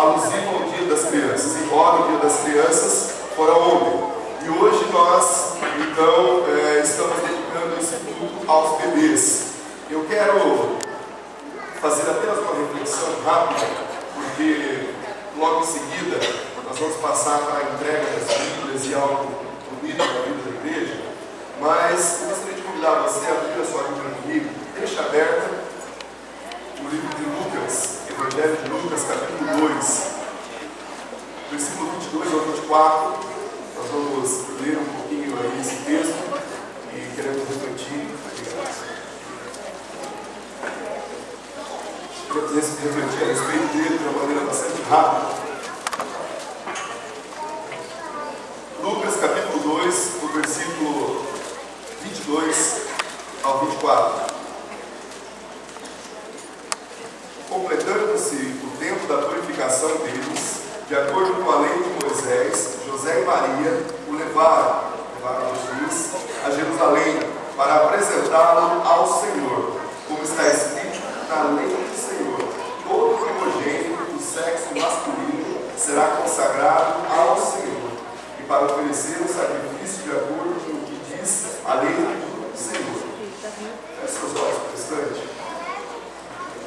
alusivo ao Dia das Crianças. Embora o Dia das Crianças fora ontem. E hoje nós, então, estamos dedicando esse culto aos bebês. Eu quero fazer apenas uma reflexão rápida, porque logo em seguida nós vamos passar para a entrega das Bíblias e algo bonito na vida da igreja. Mas eu gostaria de convidar você a abrir a sua Bíblia comigo. Deixa aberta o livro de Lucas, Evangelho de Lucas, capítulo 2, versículo 22 ao 24. Nós vamos ler um pouquinho aí esse texto e queremos refletir. Queremos refletir a respeito dele de uma maneira bastante rápida. Lucas capítulo 2, do versículo 22 ao 24. Completando-se o tempo da purificação deles, de acordo com a lei de Moisés, José e Maria o levaram Jesus a Jerusalém para apresentá-lo ao Senhor, como está escrito na lei do Senhor: todo primogênito do sexo masculino será consagrado ao Senhor, e para oferecer um sacrifício de acordo com o que diz a lei do Senhor. Feche seus olhos por um instante.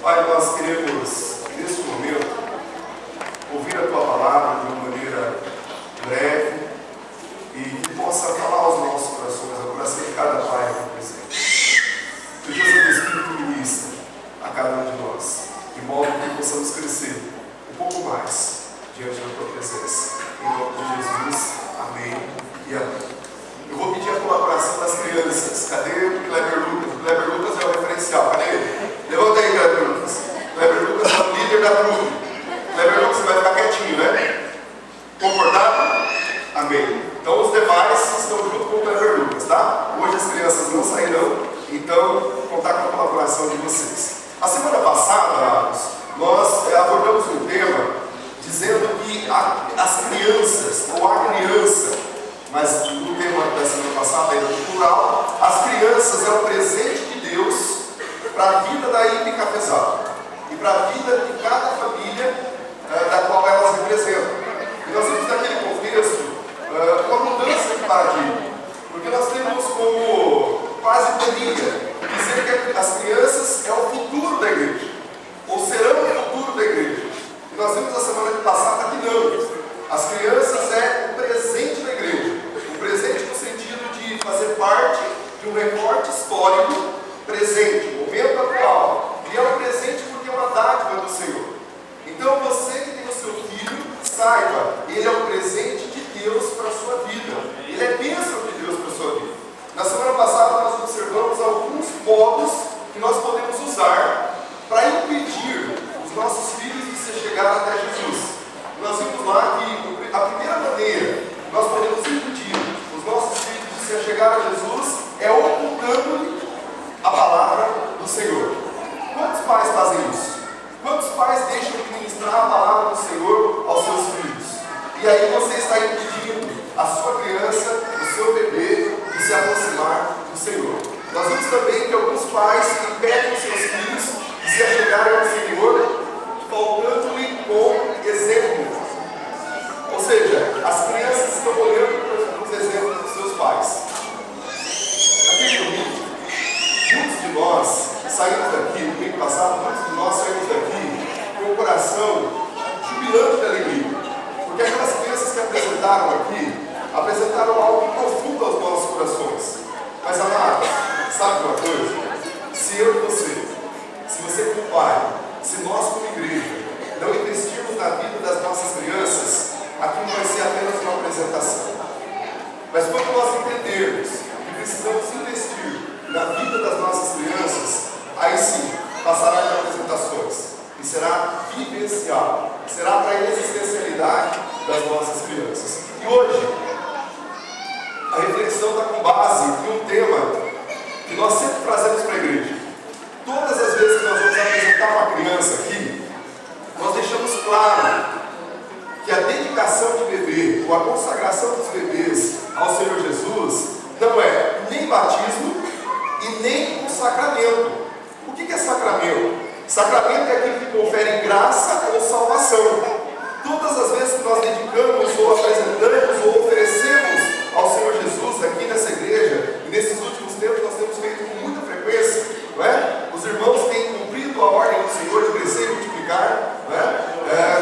Pai, nós queremos, neste momento, ouvir a Tua palavra de uma maneira breve e que possa falar aos nossos corações, ao coração de cada pai aqui presente. Que Deus, o Espírito, ministre a cada um de nós, de modo que possamos crescer um pouco mais diante da Tua presença. Em nome de Jesus, amém e amém. Eu vou pedir a colaboração das crianças. Cadê o Kleber Lucas? O Kleber Lucas é o referencial. Cadê ele? Levanta aí, Kleber Lucas. Kleber Lucas é o líder da trupe. Kleber Lucas, você vai ficar quietinho, né? Concordado? Amém. Então os demais estão junto com o Kleber Lucas, tá? Hoje as crianças não sairão, então vou contar com a colaboração de vocês. A semana passada, amados, nós abordamos um tema dizendo que as crianças, ou a criança, mas no tema da semana passada era no plural, as crianças é o presente de Deus para a vida da IME Cafezal e para a vida de cada família da qual elas representam. E nós vimos naquele contexto uma mudança de paradigma, porque nós temos como quase mania dizer que as crianças é o futuro da igreja, ou serão o futuro da igreja. E nós vimos na semana passada que não. As crianças é o presente da igreja, o presente no sentido de fazer parte de um recorte histórico presente, momento atual, e é um presente porque é uma dádiva do Senhor. Então você que tem o seu filho, saiba, ele é um presente de Deus para a sua vida. Ele é bênção de Deus para a sua vida. Na semana passada nós observamos alguns modos que nós podemos usar para impedir os nossos filhos de se chegar até Jesus. Nós vimos lá que a primeira maneira que nós podemos impedir os nossos filhos de se chegar a Jesus é ocultando-lhe a palavra do Senhor. Quantos pais fazem isso? Quantos pais deixam de ministrar a palavra do Senhor aos seus filhos? E aí você está impedindo a sua criança, o seu bebê, de se aproximar do Senhor. Nós vimos também que alguns pais impedem os seus filhos de se achegarem ao Senhor, faltando-lhe com exemplo. Ou seja, as crianças estão olhando para os exemplos dos seus pais. Naquele domingo, muitos de nós saímos daqui, no domingo passado, muitos de nós saímos daqui com o coração jubilando de alegria. Porque aquelas crianças que apresentaram aqui, apresentaram algo profundo aos nossos corações. Mas, amados, sabe uma coisa? Se eu e você, se você como pai, se nós como igreja, não investirmos na vida das nossas crianças, aqui não vai ser apenas uma apresentação. Mas quando nós entendermos que precisamos investir na vida das nossas crianças, aí sim, passará de apresentações. E será vivencial. Será para a existencialidade das nossas crianças. E hoje, a reflexão está com base em um tema que nós sempre trazemos para a igreja. Todas as vezes que nós vamos apresentar uma criança aqui, nós deixamos claro que a dedicação de bebê, ou a consagração dos bebês ao Senhor Jesus, não é nem batismo e nem um sacramento. O que é sacramento? Sacramento é aquilo que confere graça ou salvação. nós dedicamos ou apresentamos ou oferecemos ao Senhor Jesus aqui nessa igreja, e nesses últimos tempos nós temos feito com muita frequência, não é? Os irmãos têm cumprido a ordem do Senhor de crescer e multiplicar, não é?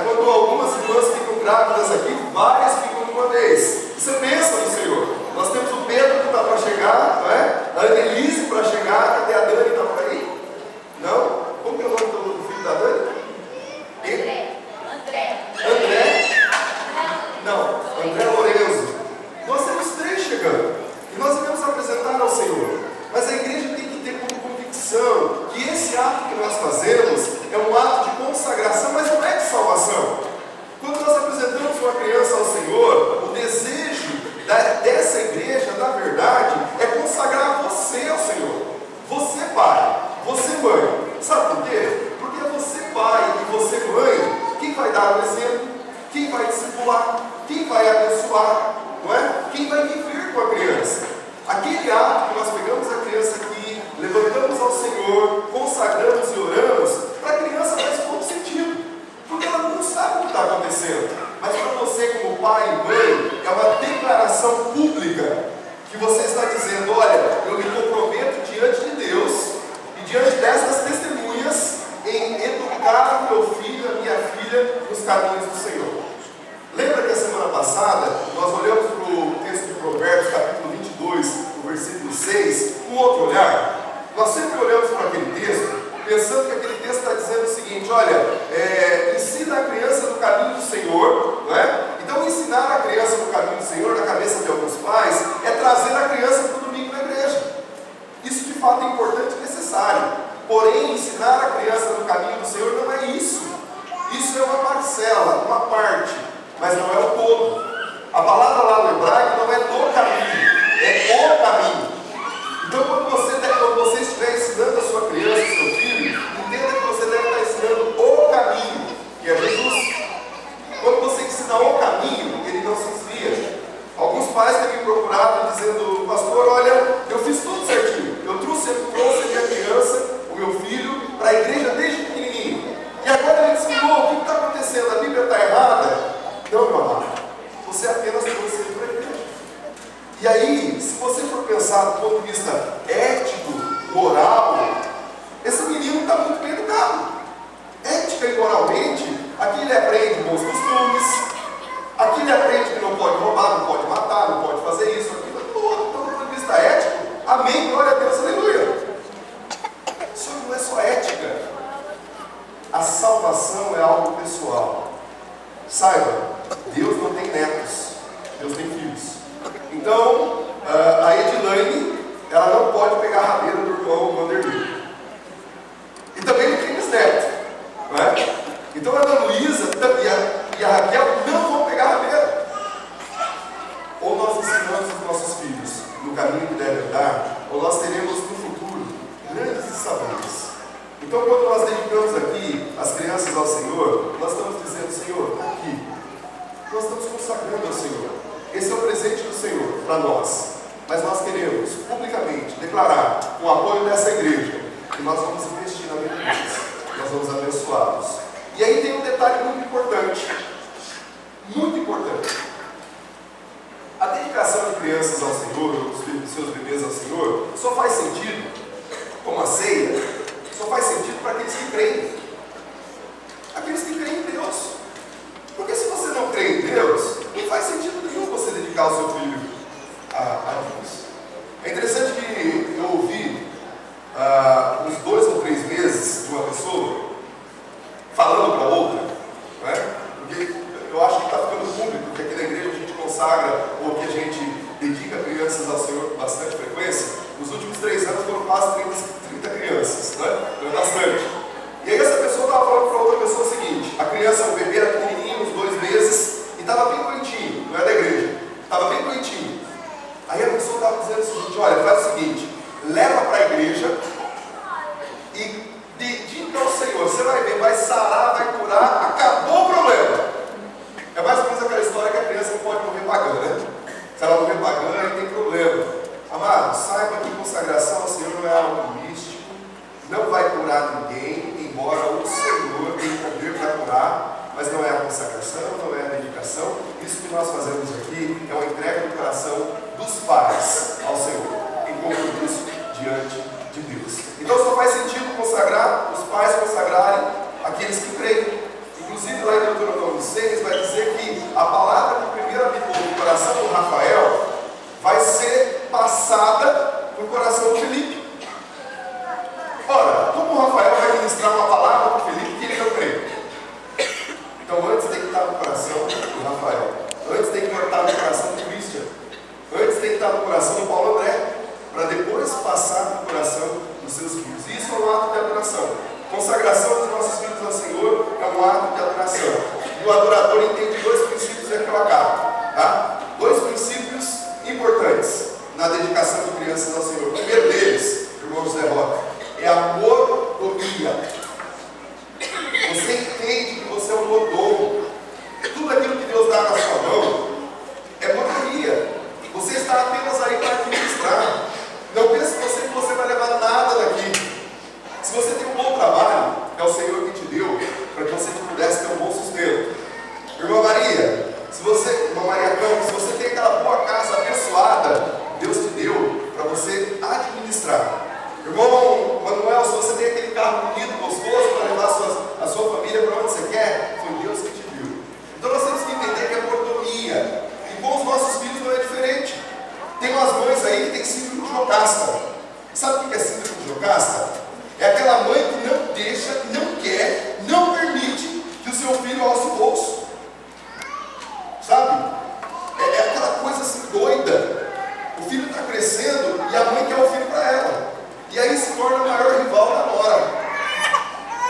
Quando algumas irmãs ficam grávidas aqui, várias ficam de uma vez. Isso é bênção do Senhor. Nós temos o Pedro que está para chegar, não é? A Annelise para chegar, cadê a Dani? Está por aí? Não? Como que é o nome do filho da Dani? André? Não, André Lorenzo. Nós temos 3 chegando. E nós devemos apresentar ao Senhor. Mas a igreja tem que ter como convicção que esse ato que nós fazemos é um ato de consagração, mas não é de salvação. Quando nós apresentamos uma criança ao Senhor, o desejo dessa igreja, na verdade, é consagrar você ao Senhor. Você pai, você mãe. Sabe por quê? Porque é você pai e você mãe quem vai dar o exemplo, quem vai discipular, quem vai abençoar, não é? Quem vai viver com a criança. Aquele ato que nós pegamos a criança aqui, levantamos ao Senhor, consagramos e oramos, para a criança faz todo sentido, porque ela não sabe o que está acontecendo. Mas para você, como pai e mãe, é uma declaração pública que você está dizendo: olha, eu me comprometo diante de Deus e diante dessas testemunhas em educar o meu filho, a minha filha, nos caminhos do Senhor. Lembra que a semana passada nós olhamos para o texto de Provérbios, capítulo 22, o versículo 6, com outro olhar? Nós sempre olhamos para aquele texto pensando que aquele texto está dizendo o seguinte: olha, ensina a criança no caminho do Senhor, não é? Então ensinar a criança no caminho do Senhor, na cabeça de alguns pais, é trazer a criança para o domingo na igreja. Isso de fato é importante e necessário. Porém, ensinar a criança no caminho do Senhor não é isso. Isso é uma parcela, uma parte, mas não é o todo. A palavra lá no hebraico não é do caminho, é o caminho. Então, quando você estiver ensinando a sua criança, o seu filho, entenda que você deve estar ensinando o caminho, que é Jesus. Quando você ensina o caminho, ele não se desvia. Alguns pais têm me procurado dizendo: pastor, olha, eu fiz tudo certinho. Eu trouxe a minha criança, o meu filho, para a igreja desde pequenininho. E agora ele desligou, o que está acontecendo? A Bíblia está errada? Não, meu amado. Você apenas trouxe ele para a igreja. E aí, se você for pensar do ponto de vista ético, moral, esse menino está muito bem educado. Ética e moralmente, aqui ele aprende bons costumes, aqui ele aprende que não pode roubar, não pode matar, não pode fazer isso, aquilo, tudo. Então, do ponto de vista ético, amém, glória a Deus, aleluia. Só que não é só ética. A salvação é algo pessoal. Saiba, Deus não tem netos, Deus tem filhos. Então, a Edilane, ela não pode pegar a rabeira do irmão Vanderlei. E também não tem bisneto, não é? Então a Ana Luísa e a Raquel não vão pegar a rabeira. Ou nós ensinamos os nossos filhos no caminho que devem andar, ou nós teremos no futuro grandes sabores. Então, quando nós dedicamos aqui as crianças ao Senhor, nós estamos dizendo: Senhor, aqui, nós estamos consagrando ao Senhor. Esse é o presente do Senhor para nós. Mas nós queremos publicamente declarar, com o apoio dessa igreja, que nós vamos investir na vida deles, nós vamos abençoá-los. E aí tem um detalhe muito importante. Muito importante. A dedicação de crianças ao Senhor, dos seus bebês ao Senhor, só faz sentido, como a ceia, só faz sentido para aqueles que creem. Aqueles que creem em Deus. Porque se você não crê em Deus, não faz sentido nenhum você dedicar o seu filho a Deus. É interessante que eu ouvi uns 2 ou 3 meses de uma pessoa falando para outra, não é? Porque eu acho que está ficando público que aqui na igreja a gente consagra ou que a gente dedica crianças ao Senhor com bastante frequência. Nos últimos 3 anos foram quase 30 crianças, né? Então é bastante. E aí essa pessoa estava falando para outra pessoa o seguinte: a criança, o bebê era pequenininho, uns 2 meses, e estava bem bonitinho, não é da igreja, estava bem bonitinho. Aí a pessoa estava dizendo o seguinte: olha, faz o seguinte, leva para a igreja e dedica ao Senhor, você vai ver, vai sarar, vai curar, acabou o problema. É mais ou menos aquela história que a criança não pode morrer pagando, né? Se ela morrer pagando, aí tem problema. Amado, saiba que consagração ao Senhor não é algo místico, não vai curar ninguém, embora o Senhor tenha poder para curar, mas não é a consagração, não é a dedicação nós fazemos aqui é uma entrega do coração dos pais ao Senhor, em compromisso diante de Deus. Então só faz sentido consagrar, os pais consagrarem aqueles que creem. Inclusive lá em Deuteronômio 6 vai dizer que a palavra que primeiro habitou no coração do Rafael vai ser passada no coração do Felipe. Ora, como o Rafael vai ministrar uma palavra para o Felipe que ele não crê? Então antes tem que estar no coração do Rafael, antes tem que estar no coração do Christian, antes tem que estar no coração do Paulo André, para depois passar no coração dos seus filhos. Isso é um ato de adoração. Consagração dos nossos filhos ao Senhor é um ato de adoração. E o adorador entende dois princípios aqui eu acabo. Tá? Dois princípios importantes na dedicação de crianças ao Senhor. O primeiro deles, irmão José Roca, é a mordomia. Você entende que você é um mordomo. Tudo aquilo que Deus dá na sua mão é mordomia. Você está apenas aí para administrar. Não pense que você vai levar nada daqui. Se você tem um bom trabalho, é o Senhor que te deu para que você pudesse ter um bom sustento. Irmã Maria, irmã Maria Campos, se você tem aquela boa casa abençoada, Deus te deu para você administrar. Irmão Manuel, se você tem aquele carro bonito, gostoso, para levar a sua família para onde você quer, foi Deus que te deu. Então nós temos que entender que é mordomia. E com os nossos filhos não é diferente. Tem umas mães aí que tem síndrome de Jocasta. Sabe o que é síndrome de Jocasta? É aquela mãe que não deixa, não quer, não permite que o seu filho alce o bolso. Sabe? É aquela coisa assim doida. O filho está crescendo e a mãe quer o filho para ela. E aí se torna o maior rival da nora.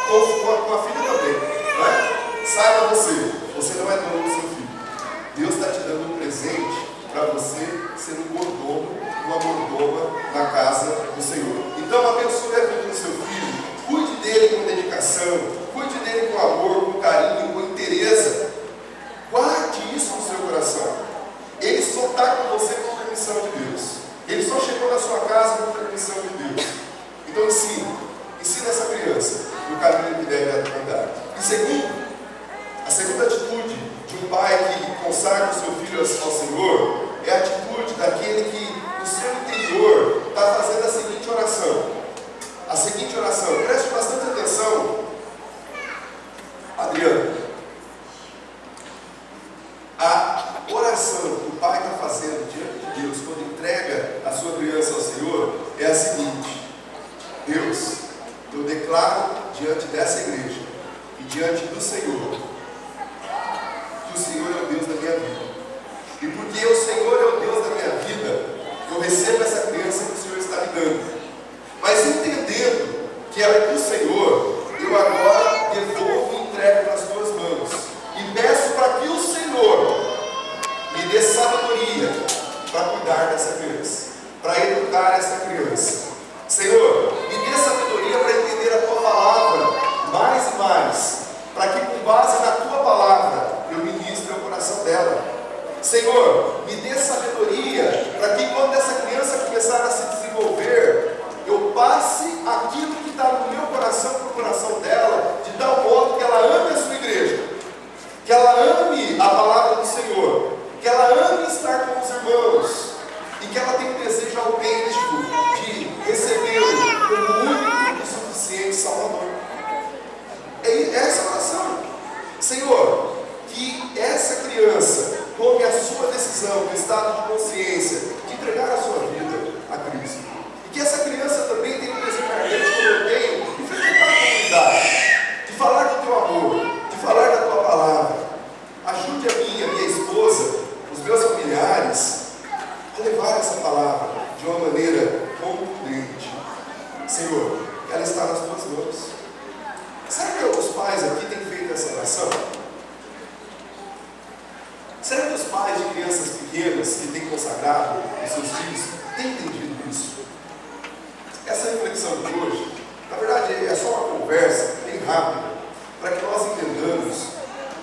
Com a filha também. Não é? Saiba você não é dono do seu filho. Deus está te dando um presente para você ser um mordomo, uma mordoma na casa do Senhor. Então abençoe a vida do seu filho, cuide dele com dedicação, cuide dele com amor, com carinho, com interesse. Guarde isso no seu coração. Ele só está com você com permissão de Deus. Ele só chegou na sua casa com permissão de Deus. Então ensina essa criança no caminho que deve andar. E segundo, a segunda atitude de um pai que consagra o seu filho ao Senhor é a atitude daquele que no seu interior está fazendo a seguinte oração. A seguinte oração, preste bastante atenção, Adriano. A oração que o pai está fazendo diante de Deus quando entrega a sua criança ao Senhor é a seguinte: Deus, eu declaro diante dessa igreja e diante do Senhor que o Senhor é o Deus da minha vida. E porque o Senhor é o Deus da minha vida, eu recebo essa criança que o Senhor está me dando. Mas entendendo que ela é do Senhor, eu agora devolvo e entrego nas tuas mãos. E peço para que o Senhor me dê sabedoria para cuidar dessa criança, para educar essa criança. Senhor, me dê sabedoria para entender a tua palavra mais e mais, para que com base na tua palavra eu ministre ao coração dela. Senhor, me dê sabedoria para que quando essa criança começar a se desenvolver, eu passe aquilo que está no meu coração para o coração dela, de tal modo que ela ame a sua igreja, que ela ame a palavra do Senhor, que ela ame estar com os irmãos e que ela tenha um desejo autêntico de recebê-lo como único e suficiente Salvador. É essa oração. Senhor, que essa criança tome a sua decisão, o estado de consciência, de entregar a sua vida a Cristo. E que essa criança também tenha um desejo ardente, como eu tenho, de frequentar a comunidade, de falar do teu amor, de falar da tua palavra. Ajude a minha esposa, os meus familiares, a levar essa palavra de uma maneira contundente. Senhor, ela está nas tuas mãos. Será que os pais aqui têm feito essa oração? Será que os pais de crianças pequenas que têm consagrado os seus filhos têm entendido isso? Essa reflexão de hoje, na verdade, é só uma conversa bem rápida, para que nós entendamos,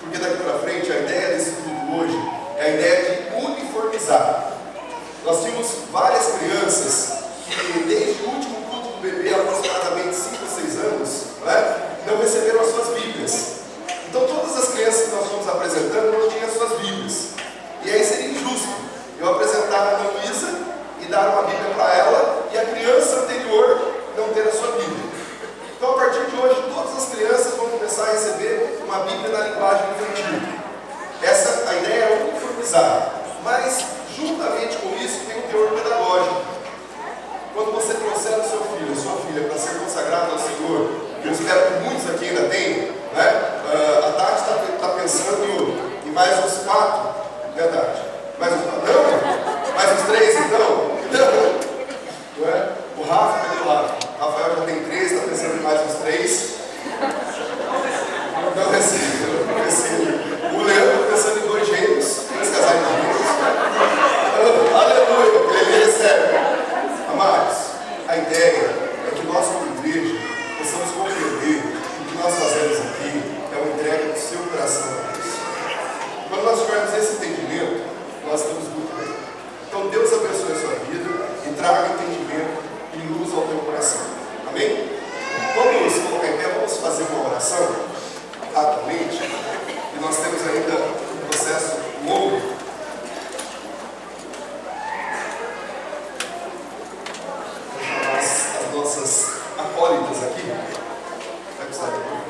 porque daqui para frente a ideia desse culto hoje é a ideia de uniformizar. Nós tínhamos várias crianças que, desde o último culto do bebê, aproximadamente 5 ou 6 anos, não receberam as suas Bíblias. Então todas as crianças que nós fomos apresentando não tinham as suas Bíblias. uma Bíblia na linguagem infantil. A ideia é uniformizar, mas juntamente com isso tem um teor pedagógico. Quando você trouxer o seu filho, sua filha, para ser consagrado ao Senhor, eu espero que muitos aqui ainda tenham, né? A Tati está pensando em mais uns 4, né, Tati? Mais uns 4? Não? Mais uns 3, então? Não é? O Rafa, cadê o Rafa? O Rafael já tem 3, está pensando em mais uns 3. Não recebo. O Leandro está pensando em 2 gêmeos, 2 casais de gêmeos. Aleluia, ele recebe. Amados, a ideia é que nós, como igreja, possamos compreender que o que nós fazemos aqui é uma entrega do seu coração a Deus. Quando nós tivermos esse entendimento, nós estamos muito bem. Então, Deus abençoe a sua vida e traga entendimento e luz ao teu coração. Amém? Vamos colocar em pé, vamos fazer uma oração rapidamente. E nós temos ainda um processo longo. As nossas acólitas aqui. Vai precisar de novo.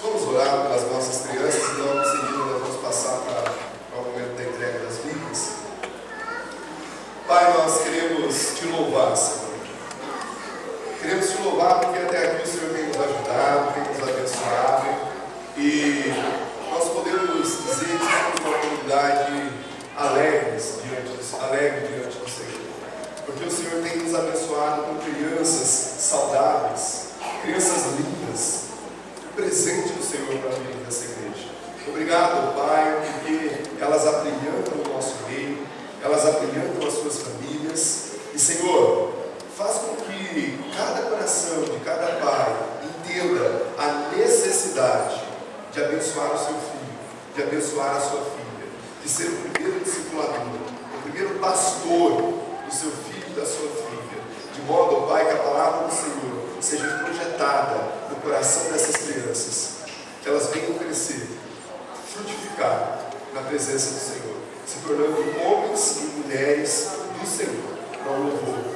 Vamos orar pelas nossas crianças e logo em seguida nós vamos passar para o momento da entrega das Bíblias. Pai, nós queremos te louvar, Senhor. Queremos te louvar porque até aqui o Senhor tem nos ajudado, tem nos abençoado. E nós podemos dizer que somos uma comunidade alegre diante do Senhor. Porque o Senhor tem nos abençoado com crianças saudáveis, crianças lindas, presente do Senhor para a vida dessa igreja. Obrigado, Pai, porque elas abrilhantam o nosso meio, elas abrilhantam as suas famílias. E, Senhor, faz com que cada coração de cada pai entenda a necessidade de abençoar o seu filho, de abençoar a sua filha, de ser o primeiro discipulador, o primeiro pastor do seu filho e da sua filha, de modo, Pai, que a palavra do Senhor seja projetada no coração dessas crianças, que elas venham crescer, frutificar na presença do Senhor, se tornando homens e mulheres do Senhor, para o louvor